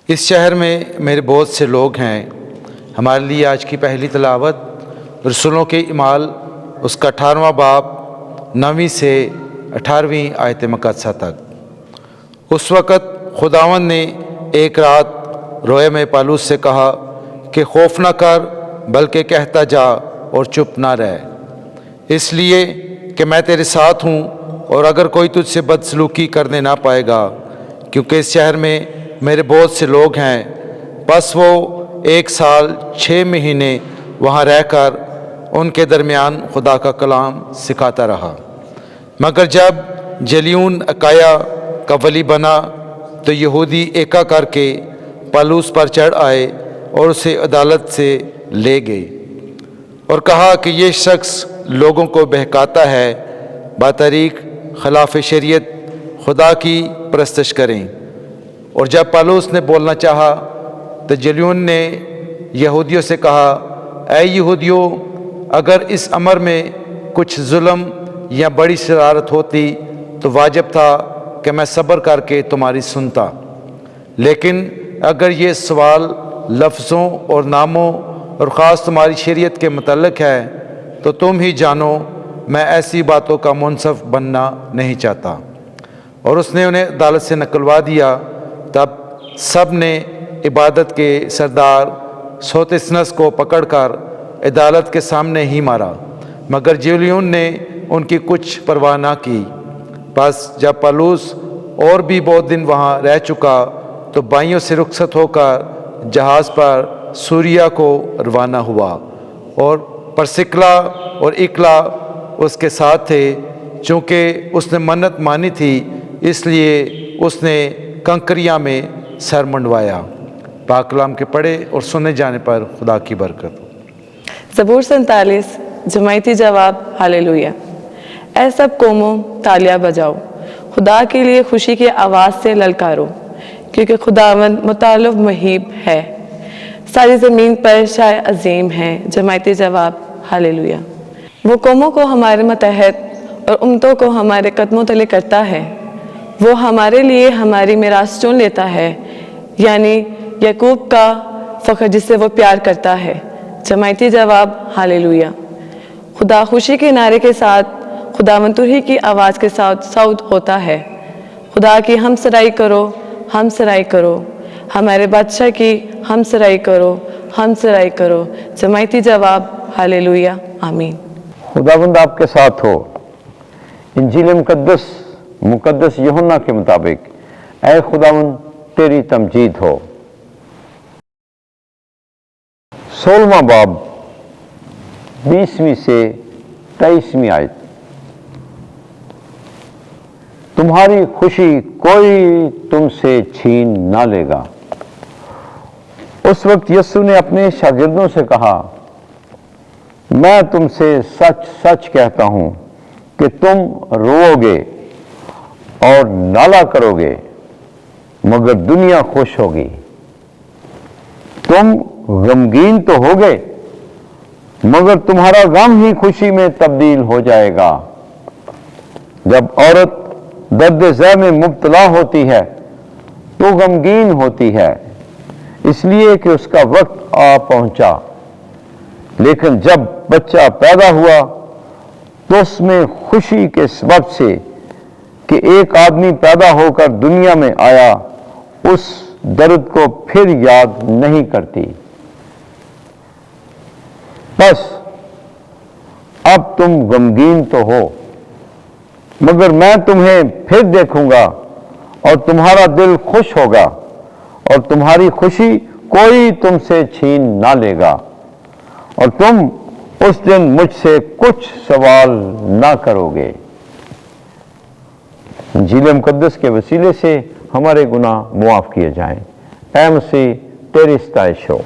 اس شہر میں میرے بہت سے لوگ ہیں۔ ہمارے لیے آج کی پہلی تلاوت رسولوں کے اعمال اس کا 18واں باب 9ویں سے 18ویں آیت مقدسہ تک۔ اس وقت خداوند نے ایک رات روئے میں پالوس سے کہا کہ خوف نہ کر بلکہ کہتا جا اور چپ نہ رہ، اس لیے کہ میں تیرے ساتھ ہوں، اور اگر کوئی تجھ سے بدسلوکی کرنے نہ پائے گا، کیونکہ اس شہر میں میرے بہت سے لوگ ہیں۔ پس وہ 1 سال 6 مہینے وہاں رہ کر ان کے درمیان خدا کا کلام سکھاتا رہا۔ مگر جب جلیون اکایا کا ولی بنا تو یہودی ایکا کر کے پالوس پر چڑھ آئے اور اسے عدالت سے لے گئے اور کہا کہ یہ شخص لوگوں کو بہکاتا ہے، بطریق خلاف شریعت خدا کی پرستش کریں۔ اور جب پالوس نے بولنا چاہا تو جلیون نے یہودیوں سے کہا، اے یہودیوں، اگر اس امر میں کچھ ظلم یا بڑی شرارت ہوتی تو واجب تھا کہ میں صبر کر کے تمہاری سنتا، لیکن اگر یہ سوال لفظوں اور ناموں اور خاص تمہاری شریعت کے متعلق ہے تو تم ہی جانو، میں ایسی باتوں کا منصف بننا نہیں چاہتا۔ اور اس نے انہیں عدالت سے نکلوا دیا۔ تب سب نے عبادت کے سردار سوتسنس کو پکڑ کر عدالت کے سامنے ہی مارا، مگر جیلیون نے ان کی کچھ پرواہ نہ کی۔ پس جب پالوس اور بھی بہت دن وہاں رہ چکا تو بائیوں سے رخصت ہو کر جہاز پر سوریا کو روانہ ہوا، اور پرسکلا اور اکلا اس کے ساتھ تھے۔ چونکہ اس نے منت مانی تھی اس لیے اس نے کنکریاں میں سر منڈوایا۔ پاک کلام کے پڑھے اور سنے جانے پر خدا کی برکت ہو۔ زبور 47 جماعتی جواب ہاللویا۔ اے سب قوموں تالیاں بجاؤ، خدا کے لیے خوشی کی آواز سے للکارو، کیونکہ خداوند مطالب مہیب ہے، ساری زمین پر شائع عظیم ہے۔ جماعتی جواب ہاللویا۔ وہ قوموں کو ہمارے متحد اور امتوں کو ہمارے قدموں تلے کرتا ہے۔ وہ ہمارے لیے ہماری میراث چن لیتا ہے، یعنی یعقوب کا فخر جسے وہ پیار کرتا ہے۔ جماعتی جواب ہاللویا۔ خدا خوشی کے نعرے کے ساتھ خداوند توحید کی آواز کے ساتھ صعود ہوتا ہے۔ خدا کی ہم سرائی کرو، ہم سرائی کرو، ہمارے بادشاہ کی ہم سرائی کرو، ہم سرائی کرو۔ جماعتی جواب ہاللویا، آمین۔ خداوند آپ کے ساتھ ہو۔ انجیل مقدس یوحنا کے مطابق اے خداوند تیری تمجید ہو۔ 16واں باب 20ویں سے 23ویں آیت۔ تمہاری خوشی کوئی تم سے چھین نہ لے گا۔ اس وقت یسوع نے اپنے شاگردوں سے کہا، میں تم سے سچ سچ کہتا ہوں کہ تم روؤ گے اور نالہ کرو گے، مگر دنیا خوش ہوگی۔ تم غمگین تو ہوگے، مگر تمہارا غم ہی خوشی میں تبدیل ہو جائے گا۔ جب عورت درد ذہ میں مبتلا ہوتی ہے تو غمگین ہوتی ہے، اس لیے کہ اس کا وقت آ پہنچا، لیکن جب بچہ پیدا ہوا تو اس میں خوشی کے سبب سے کہ ایک آدمی پیدا ہو کر دنیا میں آیا، اس درد کو پھر یاد نہیں کرتی۔ بس اب تم غمگین تو ہو، مگر میں تمہیں پھر دیکھوں گا اور تمہارا دل خوش ہوگا، اور تمہاری خوشی کوئی تم سے چھین نہ لے گا، اور تم اس دن مجھ سے کچھ سوال نہ کرو گے۔ انجیل مقدس کے وسیلے سے ہمارے گناہ معاف کیے جائیں۔ اے مسیح تیری ستائش ہو۔